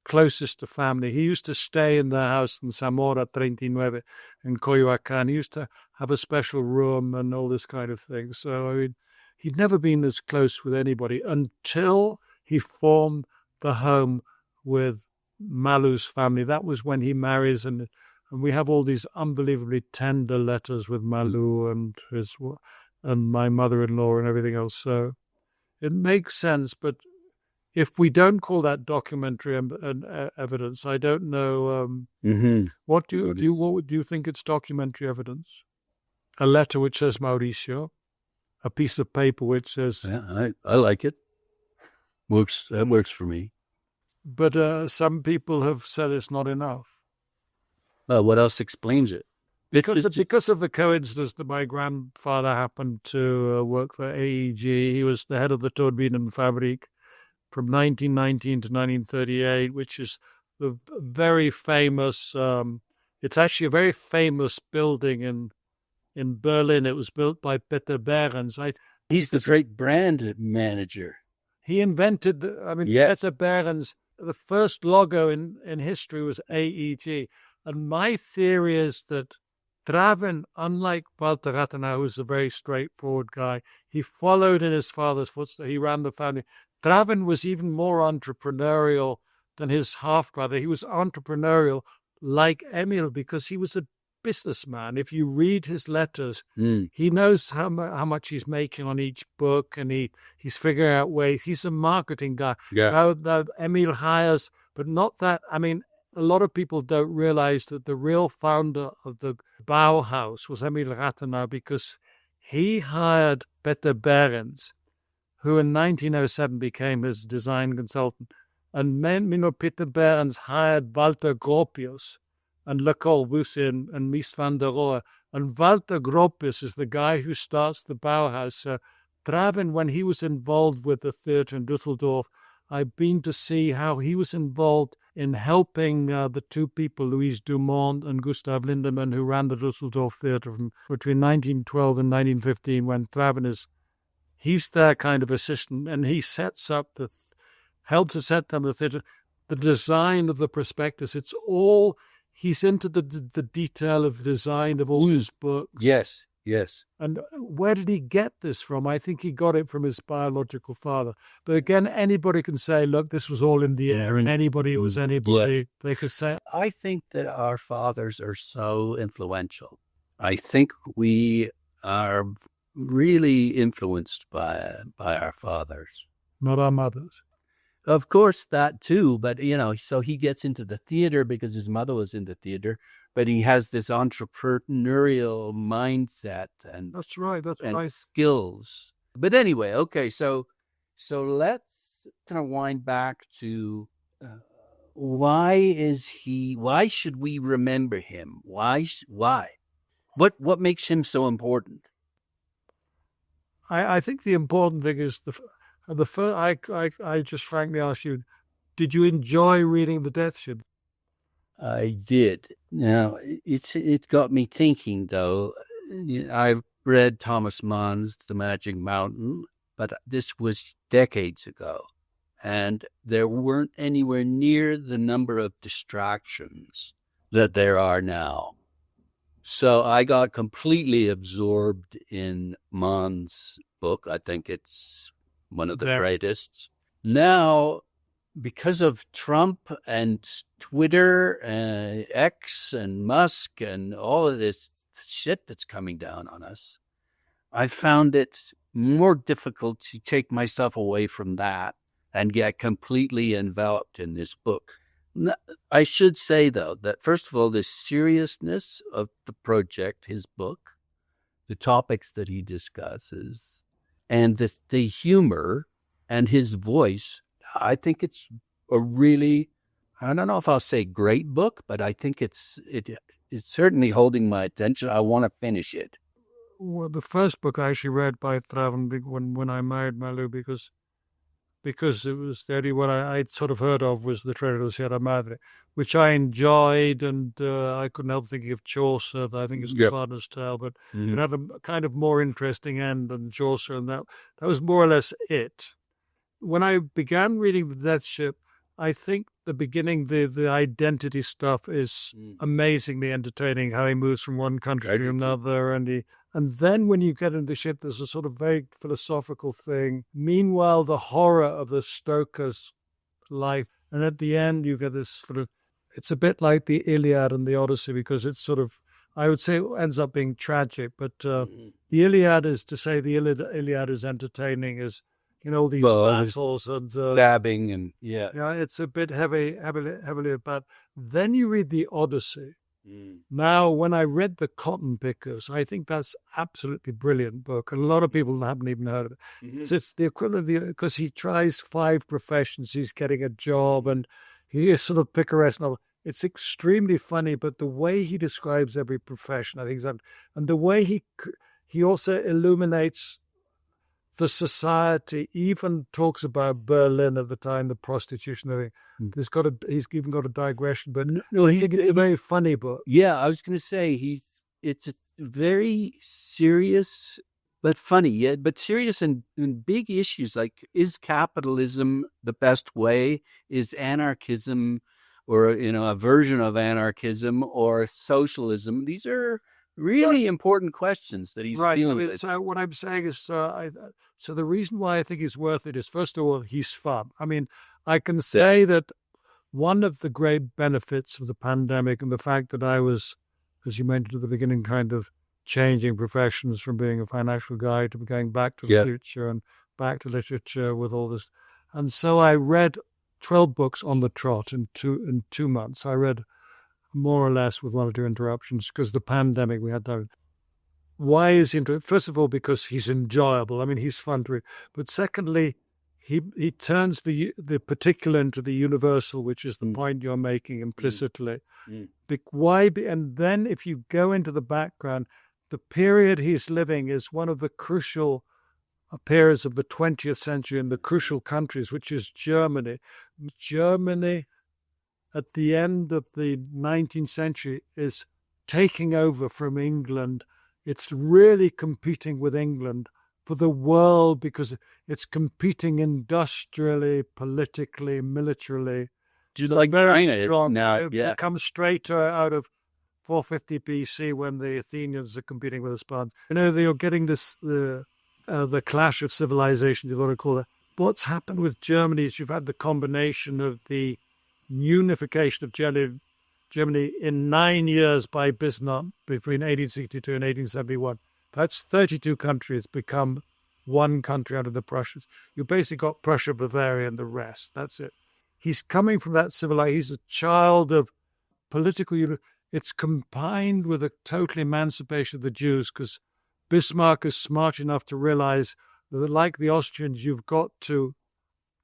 closest to family. He used to stay in their house in Zamora 39 in Coyoacán. He used to have a special room and all this kind of thing. So, I mean, he'd never been as close with anybody until he formed the home with Malú's family. That was when he marries, and we have all these unbelievably tender letters with Malú and my mother-in-law and everything else. So it makes sense, but if we don't call that documentary evidence, I don't know. What do you think it's documentary evidence? A letter which says Mauricio, a piece of paper which says. Yeah, I like it. That works for me. But some people have said it's not enough. Well, what else explains it? Because of the coincidence that my grandfather happened to work for AEG. He was the head of the Turbinenfabrik from 1919 to 1938, which is the very famous. It's actually a very famous building in Berlin. It was built by Peter Behrens. He's the great brand manager. He invented. Peter Behrens. The first logo in history was AEG. And my theory is that Traven, unlike Walter Rathenau, who's a very straightforward guy, he followed in his father's footsteps. He ran the family. Traven was even more entrepreneurial than his half-brother. He was entrepreneurial like Emil because he was a businessman. If you read his letters, he knows how much he's making on each book, and he's figuring out ways. He's a marketing guy. Yeah. Now Emil hires, but not that. I mean, a lot of people don't realize that the real founder of the Bauhaus was Emil Rathenau, because he hired Peter Behrens, who in 1907 became his design consultant. And Peter Behrens hired Walter Gropius and Le Corbusier and Mies van der Rohe. And Walter Gropius is the guy who starts the Bauhaus. Traven, when he was involved with the theatre in Düsseldorf, I've been to see how he was involved in helping the 2 people, Louise Dumont and Gustav Lindemann, who ran the Düsseldorf Theatre from between 1912 and 1915, when Traven he's their kind of assistant, and he helped to set them the theatre, the design of the prospectus. It's all, he's into the detail of design of all his books. Yes. And where did he get this from? I think he got it from his biological father. But again, anybody can say, look, this was all in the air, and anybody who was anybody, they could say. I think that our fathers are so influential. I think we are really influenced by our fathers. Not our mothers. Of course, that too, but, so he gets into the theater because his mother was in the theater, but he has this entrepreneurial mindset and that's right, skills. But anyway, okay, so let's kind of wind back to why should we remember him? Why? What makes him so important? I think the important thing is the first. I just frankly ask you, did you enjoy reading The Death Ship? I did. Now, it got me thinking, though. I've read Thomas Mann's The Magic Mountain, but this was decades ago. and there weren't anywhere near the number of distractions that there are now. So I got completely absorbed in Mann's book. I think it's one of the greatest. Now, because of Trump and Twitter, X and Musk and all of this shit that's coming down on us, I found it more difficult to take myself away from that and get completely enveloped in this book. I should say, though, that first of all, the seriousness of the project, his book, the topics that he discusses, and the humor and his voice, I think it's a really, I don't know if I'll say great book, but I think it's certainly holding my attention. I want to finish it. Well, the first book I actually read by Traven when I married Malú, because it was the only one I'd sort of heard of was the Treasure of Sierra Madre, which I enjoyed, and I couldn't help thinking of Chaucer. I think it's the Partner's Tale, but it had a kind of more interesting end than Chaucer, and that was more or less it. When I began reading The Death Ship, I think the beginning, the identity stuff is amazingly entertaining, how he moves from one country to another, and then when you get into the ship, there's a sort of vague philosophical thing. Meanwhile, the horror of the stoker's life, and at the end you get this sort of, it's a bit like the Iliad and the Odyssey, because it's sort of, I would say it ends up being tragic, but the Iliad is, to say the Iliad is entertaining, is, you know, these battles and stabbing and yeah, it's a bit heavily about. Then you read the Odyssey. Now, when I read The Cotton Pickers, I think that's absolutely brilliant book, and a lot of people haven't even heard of it. It's the equivalent of because he tries 5 professions, he's getting a job, and he is sort of picaresque novel. It's extremely funny, but the way he describes every profession, I think, and the way he also illuminates the society, even talks about Berlin at the time, the prostitution thing. He's even got a digression, but it's a very funny book. Yeah, I was going to say it's a very serious but funny, but serious and big issues like, is capitalism the best way? Is anarchism, or a version of anarchism, or socialism? These are really important questions that he's dealing with. So what I'm saying is, so the reason why I think he's worth it is, first of all, he's fun. I mean, I can say that one of the great benefits of the pandemic and the fact that I was, as you mentioned at the beginning, kind of changing professions from being a financial guy to going back to the future and back to literature with all this. And so I read 12 books on the trot in two months. I read more or less with 1 or 2 interruptions, because the pandemic we had to. Why is he into it? First of all, because he's enjoyable. I mean, he's fun to read. But secondly, he turns the particular into the universal, which is the point you're making implicitly. Why? And then if you go into the background, the period he's living is one of the crucial periods of the 20th century in the crucial countries, which is Germany. Germany, at the end of the 19th century, is taking over from England. It's really competing with England for the world, because it's competing industrially, politically, militarily. Do you like China strong. now? It comes straight out of 450 BC when the Athenians are competing with the Spartans. You're getting this, the clash of civilizations, you want to call it. What's happened with Germany is you've had the combination of the unification of Germany in 9 years by Bismarck between 1862 and 1871. That's 32 countries become one country under the Prussians. You basically got Prussia, Bavaria, and the rest. That's it. He's coming from that civilization. He's a child of political. It's combined with a total emancipation of the Jews, because Bismarck is smart enough to realize that, like the Austrians, you've got to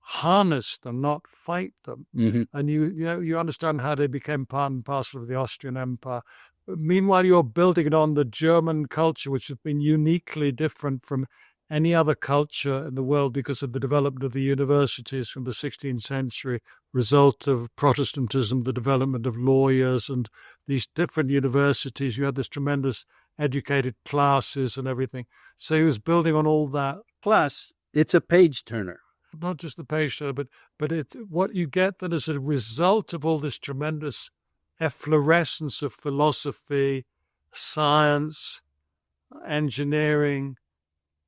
harness them, not fight them. And you understand how they became part and parcel of the Austrian Empire. But meanwhile, you're building it on the German culture, which has been uniquely different from any other culture in the world because of the development of the universities from the 16th century, result of Protestantism, the development of lawyers and these different universities. You had this tremendous educated classes and everything. So he was building on all that. Plus, it's a page turner. not just the page turner, but what you get then as a result of all this tremendous efflorescence of philosophy, science, engineering,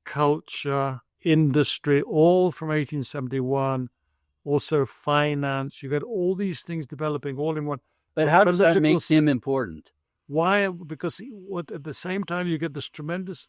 culture, industry, all from 1871, also finance. You get all these things developing all in one. But how does that make him important? Why? Because at the same time you get this tremendous,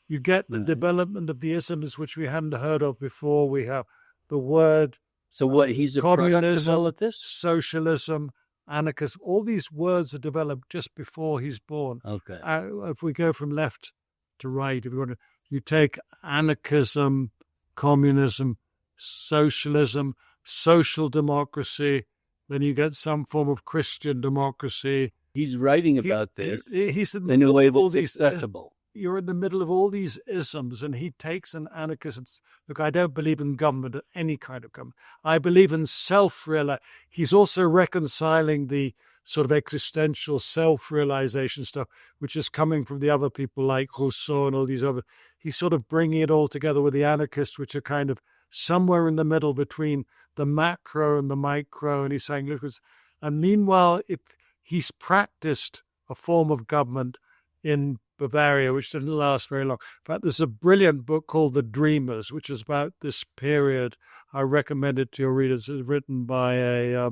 you get the development of the isms which we hadn't heard of before. We have the word. So what? He's a product of all of this? Socialism, anarchism. All these words are developed just before he's born. Okay. If we go from left to right, if you want to, you take anarchism, communism, socialism, social democracy, then you get some form of Christian democracy. He's writing about this. He's in a way that's accessible. You're in the middle of all these isms, and he takes an anarchism. Look, I don't believe in government, any kind of government. I believe in self-realization. He's also reconciling the sort of existential self-realization stuff, which is coming from the other people like Rousseau and all these other. He's sort of bringing it all together with the anarchists, which are kind of somewhere in the middle between the macro and the micro. And he's saying, look, and meanwhile, if he's practiced a form of government in Bavaria, which didn't last very long. In fact, there's a brilliant book called The Dreamers, which is about this period. I recommend it to your readers. It's written by a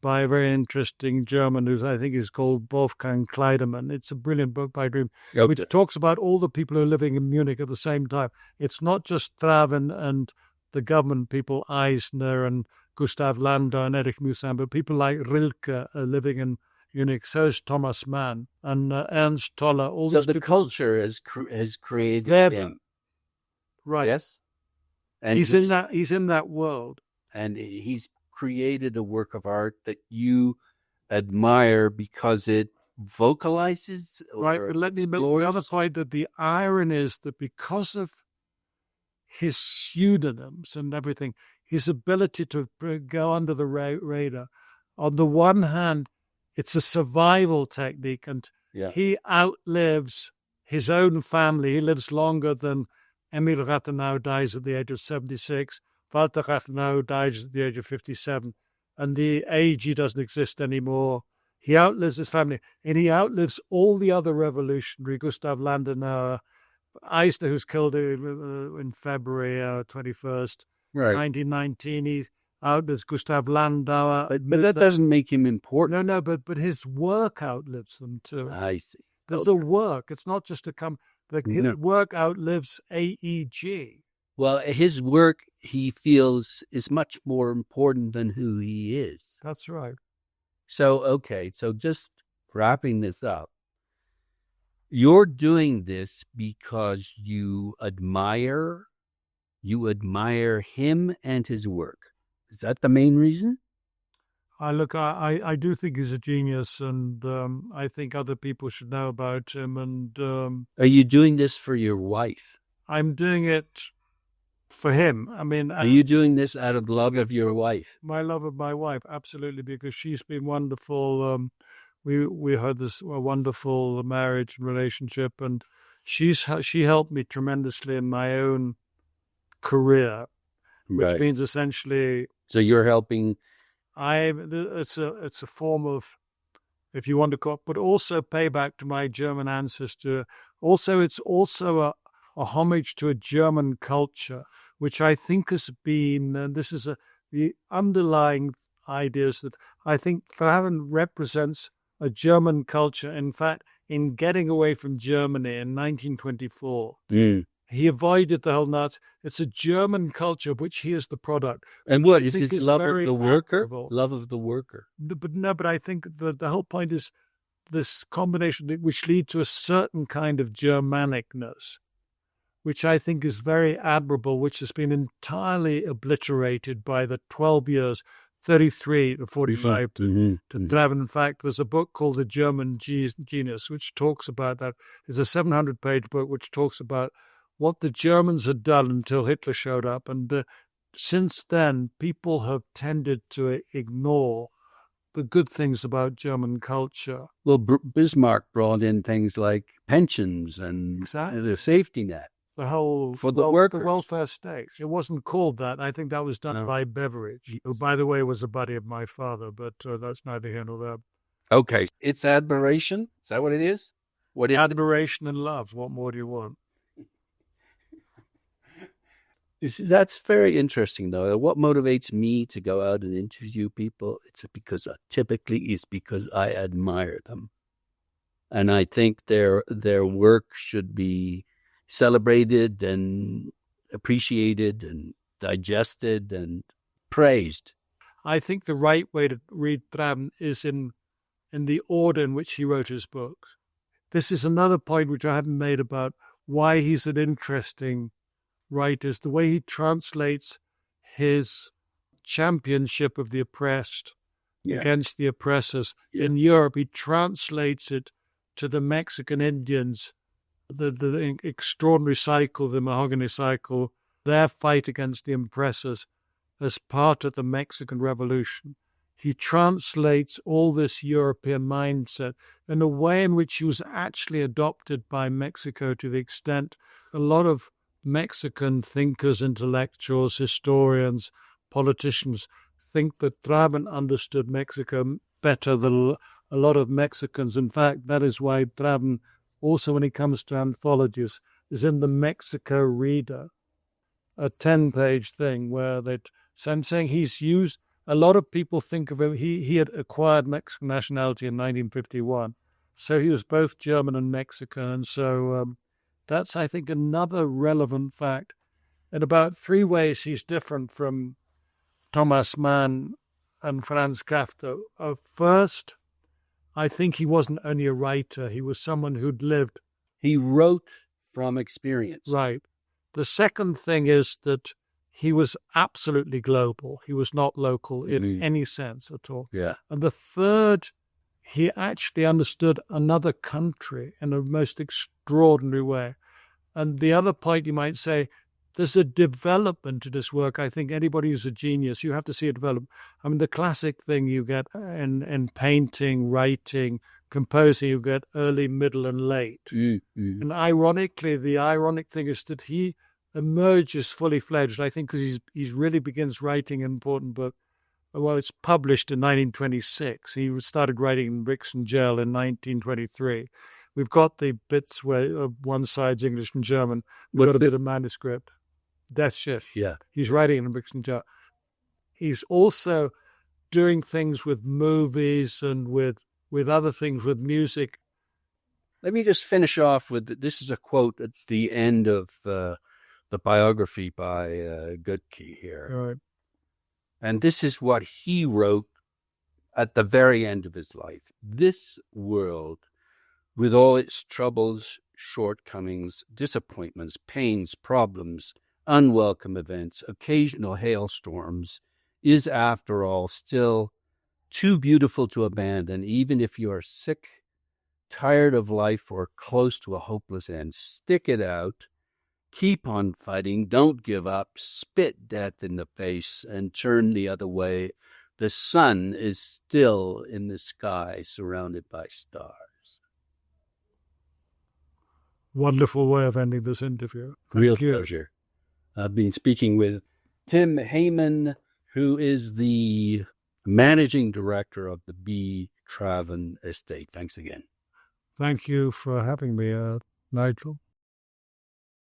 very interesting German who I think is called Wolfgang Kleiderman. It's a brilliant book by Dream, which talks about all the people who are living in Munich at the same time. It's not just Traven and the government people, Eisner and Gustav Landau and Erich Musan, but people like Rilke are living in Munich. So is Thomas Mann and Ernst Toller. All so these the people, culture has created him. Right. Yes? And he's in that world. And he's created a work of art that you admire because it vocalizes. Right, but let me make the other point that the irony is that because of his pseudonyms and everything, his ability to go under the radar, on the one hand, it's a survival technique, and he outlives his own family. He lives longer than Emil Rathenau dies at the age of 76. Walter Rathenau dies at the age of 57. And the age he doesn't exist anymore. He outlives his family, and he outlives all the other revolutionary, Gustav Landauer, Eisner, who's killed in February 21st, 1919. He outlives Gustav Landauer. But that doesn't make him important. No, but his work outlives them too. I see. There's the work. It's not just to come. His work outlives AEG. Well, his work, he feels, is much more important than who he is. That's right. So just wrapping this up, you're doing this because you admire him and his work. Is that the main reason? I do think he's a genius, and I think other people should know about him. And are you doing this for your wife? I'm doing it for him. I mean, are you doing this out of love of your wife? My love of my wife, absolutely, because she's been wonderful. We had this wonderful marriage and relationship, and she helped me tremendously in my own career, which means essentially. So you're helping. It's a form of, if you want to call it, but also payback to my German ancestor. Also, it's also a homage to a German culture, which I think has been, and this is the underlying ideas that I think Traven represents a German culture. In fact, in getting away from Germany in 1924, he avoided the whole Nazi. It's a German culture of which he is the product. And what is it? Love of the worker? Admirable. Love of the worker. But I think the whole point is this combination which leads to a certain kind of Germanicness, which I think is very admirable, which has been entirely obliterated by the 12 years, 33 to 45 to Traven. In fact, there's a book called The German Genius, which talks about that. It's a 700-page book which talks about what the Germans had done until Hitler showed up. And since then, people have tended to ignore the good things about German culture. Well, Bismarck brought in things like pensions and the safety net. The whole For the the workers. welfare state. It wasn't called that. I think that was done by Beveridge, who, by the way, was a buddy of my father, but that's neither here nor there. Okay. It's admiration? Is that what it is? What is Admiration and love. What more do you want? That's very interesting, though. What motivates me to go out and interview people? It's because I admire them, and I think their work should be celebrated and appreciated and digested and praised. I think the right way to read Traven is in the order in which he wrote his books. This is another point which I haven't made about why he's an interesting writer, is the way he translates his championship of the oppressed against the oppressors. In Europe, he translates it to the Mexican Indians, the extraordinary cycle, the mahogany cycle, their fight against the oppressors as part of the Mexican Revolution. He translates all this European mindset in a way in which he was actually adopted by Mexico, to the extent a lot of Mexican thinkers, intellectuals, historians, politicians think that Traven understood Mexico better than a lot of Mexicans. In fact, that is why Traven, also when he comes to anthologies, is in the Mexico Reader, a 10-page thing where so I'm saying he's used, a lot of people think of him, he had acquired Mexican nationality in 1951, so he was both German and Mexican, and so that's, I think, another relevant fact. In about 3 ways, he's different from Thomas Mann and Franz Kafka. First, I think he wasn't only a writer, he was someone who'd lived. He wrote from experience. Right. The second thing is that he was absolutely global. He was not local in any sense at all. Yeah. And the third, he actually understood another country in a most extraordinary way. And the other point, you might say, there's a development to this work. I think anybody who's a genius, you have to see it develop. I mean, the classic thing you get in painting, writing, composing, you get early, middle, and late. And ironically, the ironic thing is that he emerges fully fledged, I think, because he really begins writing an important book. Well, it's published in 1926. He started writing in Bricks and Jail in 1923. We've got the bits where one side's English and German. We've got a bit of manuscript. That's shit. Yeah. He's writing in Bricks and Jail. He's also doing things with movies and with other things, with music. Let me just finish off with, this is a quote at the end of the biography by Goethe here. All right. And this is what he wrote at the very end of his life. This world, with all its troubles, shortcomings, disappointments, pains, problems, unwelcome events, occasional hailstorms, is, after all, still too beautiful to abandon, even if you are sick, tired of life, or close to a hopeless end. Stick it out. Keep on fighting. Don't give up. Spit death in the face and turn the other way. The sun is still in the sky, surrounded by stars. Wonderful way of ending this interview. Real pleasure. I've been speaking with Tim Heyman, who is the managing director of the B. Traven Estate. Thanks again. Thank you for having me, Nigel.